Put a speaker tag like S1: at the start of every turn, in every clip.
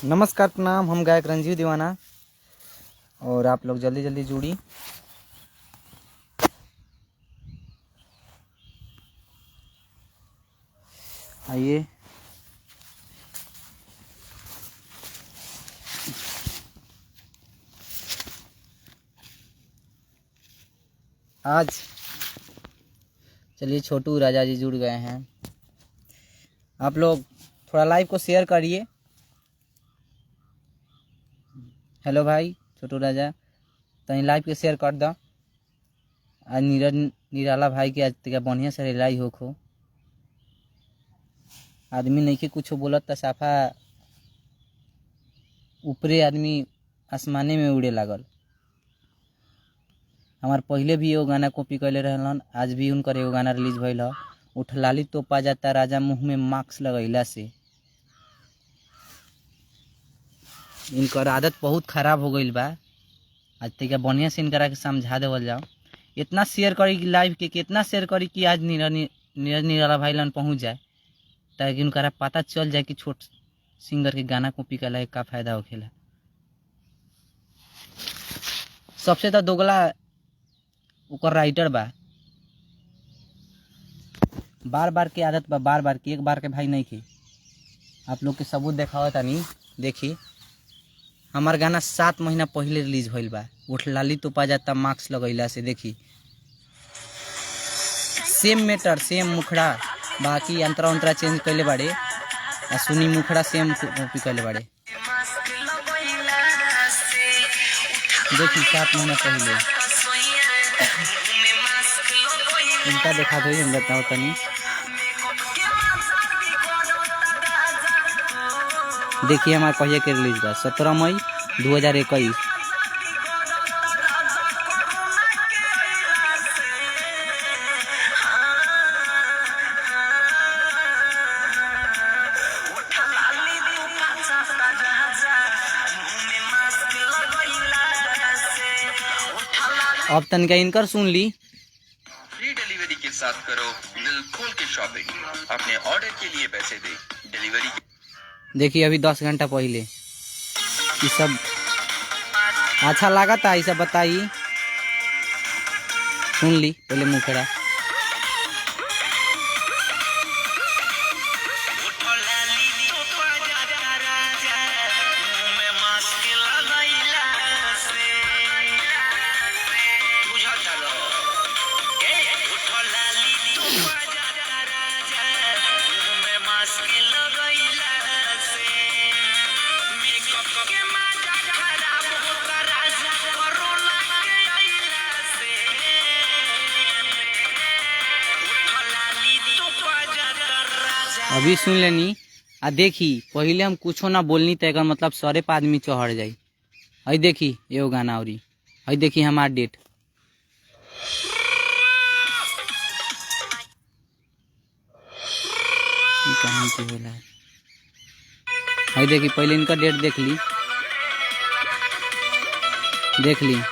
S1: नमस्कार प्रणाम, हम गायक रंजीव दीवाना और आप लोग जल्दी जल्दी जुड़ी। आइए आज चलिए छोटू राजा जी जुड़ गए हैं। आप लोग थोड़ा लाइव को शेयर करिए। हेलो भाई छोटू राजा, तनी लाइव के शेयर कर दो। आज निराला भाई के आज तक बढ़िया से रिलाई होखो। आदमी नहीं के कुछ बोलत त साफा ऊपरे आदमी आसमाने में उड़े लागल। हमार पहले भी एगो गाना कॉपी कैले रहलन, आज भी उनकर एगो गाना रिलीज भइल ह, उठलाली तो पा जाता राजा मुँह में मास्क लगैला से। इनकर आदत बहुत खराब हो गई बा। आज तक बढ़िया से इनकरा के समझा देवल जाओ। इतना शेयर करी कि लाइव के कितना शेयर करी कि आज निराला भाई लन पहुँच जाए, ताकि उनकरा पता चल जाए कि छोट सिंगर के गाना कॉपी कैला का फायदा होखेला। सबसे तो दोगला ओकर राइटर बा, बार बार के आदत बा, बार बार के, एक बार के भाई नहीं के। आप लोग के सबूत देखावा तानी। देखी हमार गाना 7 महीना पहले रिलीज भइल बा, उठलाली तो पा जाता मार्क्स लगैला से। देखी सेम मैटर, सेम मुखड़ा, बाकी अंतरा अंतरा चेंज कैले बाड़े। आ सुनी मुखड़ा सेम कॉपी कैले बाड़े। देखी 7 महीना पहले इनका देखा दो, हम बताओ तनी। देखिए हमारे कहिए के रिलीज बा 17 मई 2021। अब तनिका इनकर सुन ली।
S2: फ्री डिलीवरी के साथ करो दिल खोल के शॉपिंग, अपने ऑर्डर के लिए पैसे दे डिलीवरी।
S1: देखिए अभी 10 घंटा पहले ये सब अच्छा लगा था, ये सब बताइए। सुन ली पहले मुखड़ा। अभी सुन लेनी। आ देखी पहले हम कुछो ना बोलनी तो एकर मतलब सरे पे आदमी चढ़ जाई। आई देखी एगो गाना औरी, आई देखी हमार डेट। कहाँ की होला, आई देखी पहले इनका डेट देख ली, देख ली।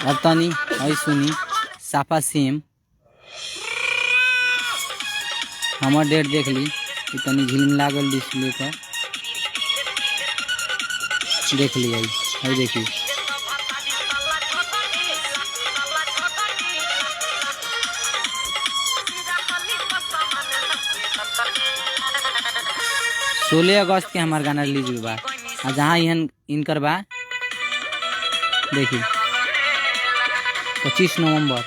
S1: अब तनी आई सुनी साफा सेम हमार डेट देख ली। तनी झिलम लागल डिस्प्ले पर, देख ली। आई देखी सोलह अगस्त के हमार गाना रिलीज हुआ बा। आ जहाँ इनकर बा देखी 25 नवंबर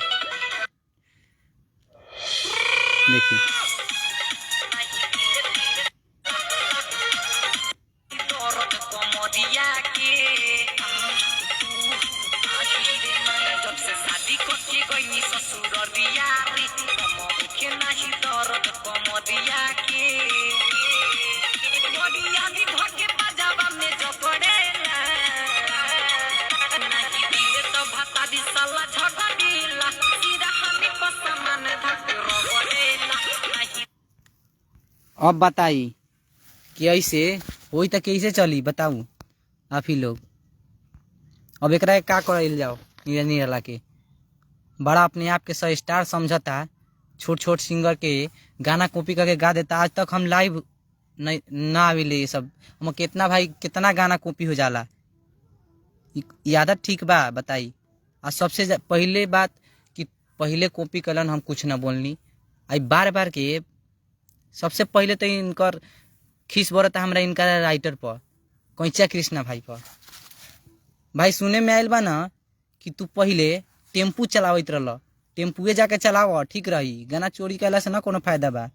S1: देखिए अब बताई कि ऐसे होई तो कैसे चली बताऊ आप ही लोग। अब एकरा के का करल जाओ निराला के बड़ा अपने आप के स्टार समझता, छोट छोट सिंगर के गाना कॉपी करके गा देता। आज तक हम लाइव नहीं ना आविले ये सब, हम कितना भाई कितना गाना कॉपी हो जाला। ये आदत ठीक बा बताई। और सबसे पहले बात कि पहले कॉपी कलन हम कुछ ना बोलनी, आई बार बार के सबसे पहले तो इनकर खीस बरता हमरा इनका राइटर पर कैचा कृष्णा भाई पर। भाई सुने में आयल बा ना कि तू पहले टेम्पू चलावत रह, टेम्पुए जाके चलाव ठीक रही। गाना चोरी कैला से ना कोनो फायदा बा,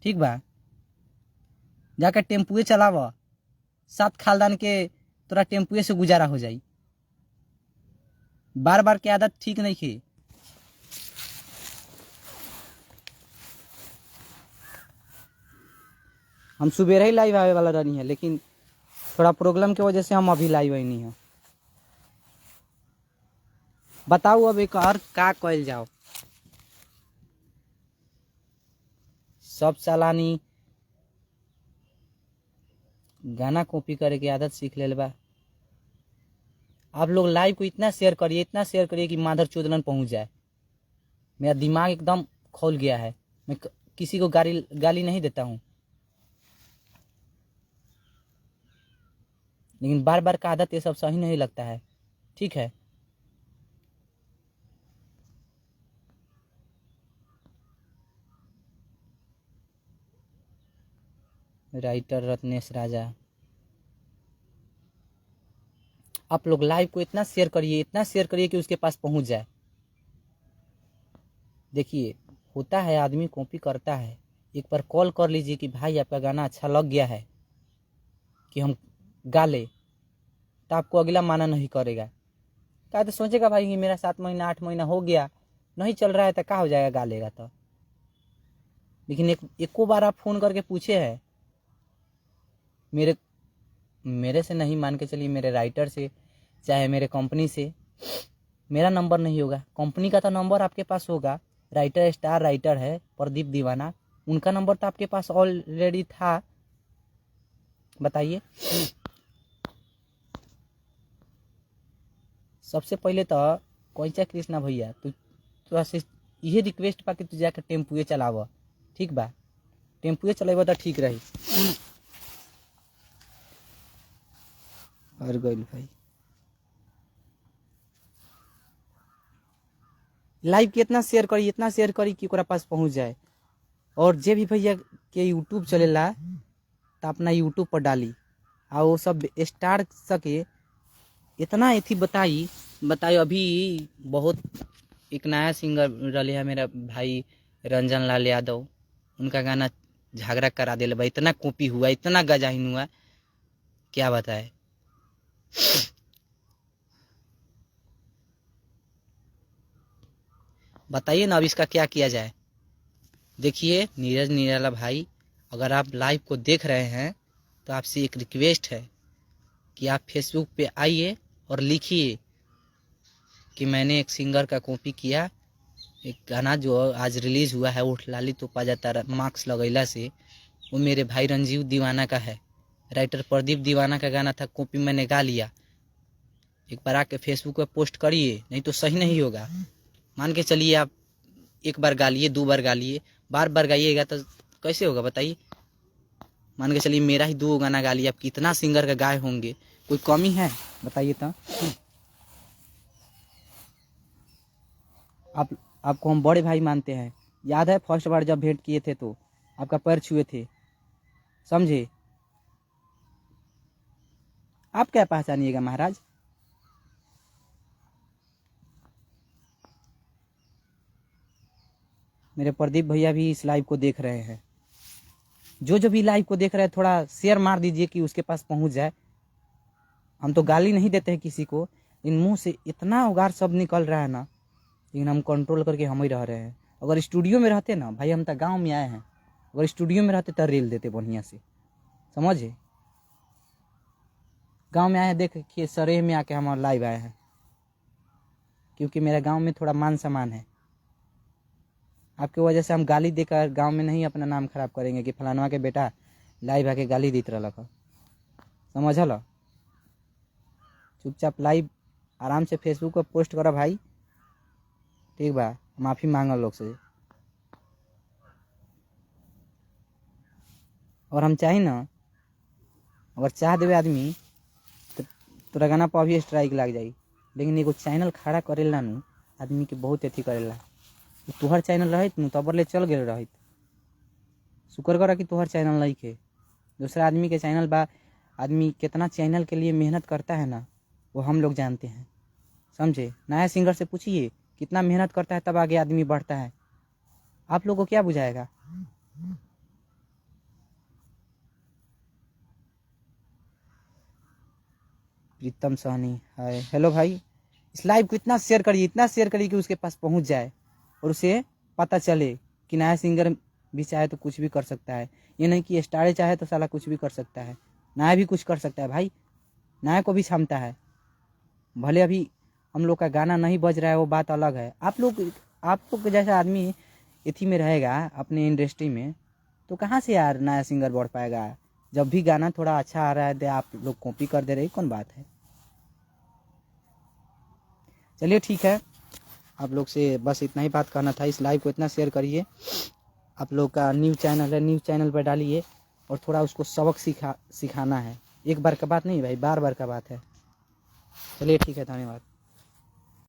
S1: ठीक बा जाके टेम्पुए चलाव, 7 खानदान के तोरा टेम्पुए से गुजारा हो जाई। बार बार के आदत ठीक नहीं है। हम सुबह ही लाइव आवे वाला रहनी है, लेकिन थोड़ा प्रॉब्लम की वजह से हम अभी लाइव आई नहीं है। बताओ अब एक और का कल जाओ। सब सालानी गाना कॉपी करे की आदत सीख ले बा। आप लोग लाइव को इतना शेयर करिए कि माधर चोदलन पहुंच जाए। मेरा दिमाग एकदम खोल गया है, मैं किसी को गाली नहीं देता हूं, लेकिन बार बार का आदत ये सब सही नहीं लगता है, ठीक है। राइटर रत्नेश राजा, आप लोग लाइव को इतना शेयर करिए कि उसके पास पहुंच जाए। देखिए होता है आदमी कॉपी करता है, एक बार कॉल कर लीजिए कि भाई आपका गाना अच्छा लग गया है कि हम गा ले, तो आपको अगला माना नहीं करेगा। क्या तो सोचेगा भाई कि मेरा 7 महीना 8 महीना हो गया नहीं चल रहा है तो क्या हो जाएगा, गा लेगा तो। लेकिन एको बार आप फोन करके पूछे है, मेरे से नहीं, मान के चलिए मेरे राइटर से चाहे मेरे कंपनी से, मेरा नंबर नहीं होगा, कंपनी का तो नंबर आपके पास होगा। राइटर स्टार राइटर है प्रदीप दीवाना, उनका नंबर तो आपके पास ऑलरेडी था। बताइए सबसे पहले तो कैचा कृष्णा भैया तू से यही रिक्वेस्ट बा कि तू जाकर टेम्पुए चलाव, ठीक बा, टेम्पुए चलेब तो ठीक रही। और गइल भाई लाइव के इतना शेयर करी कि ओकरा पास पहुंच जाए। और जे भी भैया के यूट्यूब चलेला तो अपना यूट्यूब पर डाली, और वो सब स्टार सके इतना एथी बताई। अभी बहुत एक नया सिंगर रहे है मेरा भाई रंजन लाल यादव, उनका गाना झगड़ा करा दिल भाई, इतना कॉपी हुआ, इतना गजाहिन हुआ, क्या बताए। बताइए ना अब इसका क्या किया जाए। देखिए नीरज निराला भाई, अगर आप लाइव को देख रहे हैं तो आपसे एक रिक्वेस्ट है कि आप फेसबुक पे आइए और लिखिए कि मैंने एक सिंगर का कॉपी किया, एक गाना जो आज रिलीज हुआ है उठ लाली तो पा जाता मार्क्स लगैला से, वो मेरे भाई रंजीव दीवाना का है, राइटर प्रदीप दीवाना का गाना था, कॉपी मैंने गा लिया। एक बार आके फेसबुक पे पोस्ट करिए, नहीं तो सही नहीं होगा। मान के चलिए आप एक बार गा लिए, 2 बार गा लिए, बार बार गाइएगा तो कैसे होगा बताइए। मान के चलिए मेरा ही 2 गाना गा लिया, आप कितना सिंगर का गाए होंगे, कोई कमी है बताइए तो। आपको हम बड़े भाई मानते हैं, याद है फर्स्ट बार जब भेंट किए थे तो आपका पैर छुए थे, समझे। आप क्या पहचानिएगा महाराज। मेरे प्रदीप भैया भी इस लाइव को देख रहे हैं। जो भी लाइव को देख रहे हैं थोड़ा शेयर मार दीजिए कि उसके पास पहुंच जाए। हम तो गाली नहीं देते हैं किसी को, इन मुंह से इतना उगार सब निकल रहा है ना, लेकिन हम कंट्रोल करके हम ही रह रहे हैं। अगर स्टूडियो में रहते ना भाई, हम तो गाँव में आए हैं, अगर स्टूडियो में रहते तो रेल देते बढ़िया से, समझे। गांव में आए हैं, देखिए सरेह में आके हम लाइव आए हैं, क्योंकि मेरे गांव में थोड़ा मान सम्मान है। आपकी वजह से हम गाली देकर गांव में नहीं अपना नाम खराब करेंगे कि फलानवा के बेटा लाइव आके गाली देत रहलक, समझल। चुपचाप लाइव आराम से फेसबुक पर पोस्ट करो भाई, ठीक बा, माफ़ी मांगल लोग से। और हम चाही ना, अगर चाह देवे आदमी तो तोरा गाना पर अभी स्ट्राइक लग जाई, लेकिन एगो चैनल खड़ा करेला नु आदमी के बहुत अथी करेला। तोहर चैनल रहित नु तब ले चल गेल रहित, शुक्र करा कि तोहर चैनल नहीं खे, दूसरा आदमी के चैनल बा। आदमी कितना चैनल के लिए मेहनत करता है ना, वो हम लोग जानते हैं, समझे। नया सिंगर से पूछिए कितना मेहनत करता है, तब आगे आदमी बढ़ता है। आप लोग को क्या बुझाएगा। प्रीतम सहनी, हाय, हेलो भाई। इस लाइव को इतना शेयर करिए कि उसके पास पहुंच जाए और उसे पता चले कि नया सिंगर भी चाहे तो कुछ भी कर सकता है। ये नहीं कि स्टार चाहे तो साला कुछ भी कर सकता है, नया भी कुछ कर सकता है भाई, नया को भी क्षमता है। भले अभी हम लोग का गाना नहीं बज रहा है, वो बात अलग है। आप लोग जैसा आदमी इथी में रहेगा अपने इंडस्ट्री में, तो कहाँ से यार नया सिंगर बढ़ पाएगा। जब भी गाना थोड़ा अच्छा आ रहा है तो आप लोग कॉपी कर दे रहे, कौन बात है। चलिए ठीक है, आप लोग से बस इतना ही बात करना था। इस लाइव को इतना शेयर करिए। आप लोग का न्यूज़ चैनल है, न्यूज़ चैनल पर डालिए और थोड़ा उसको सबक सिखाना है। एक बार का बात नहीं भाई, बार बार का बात है। चलिए ठीक है, धन्यवाद।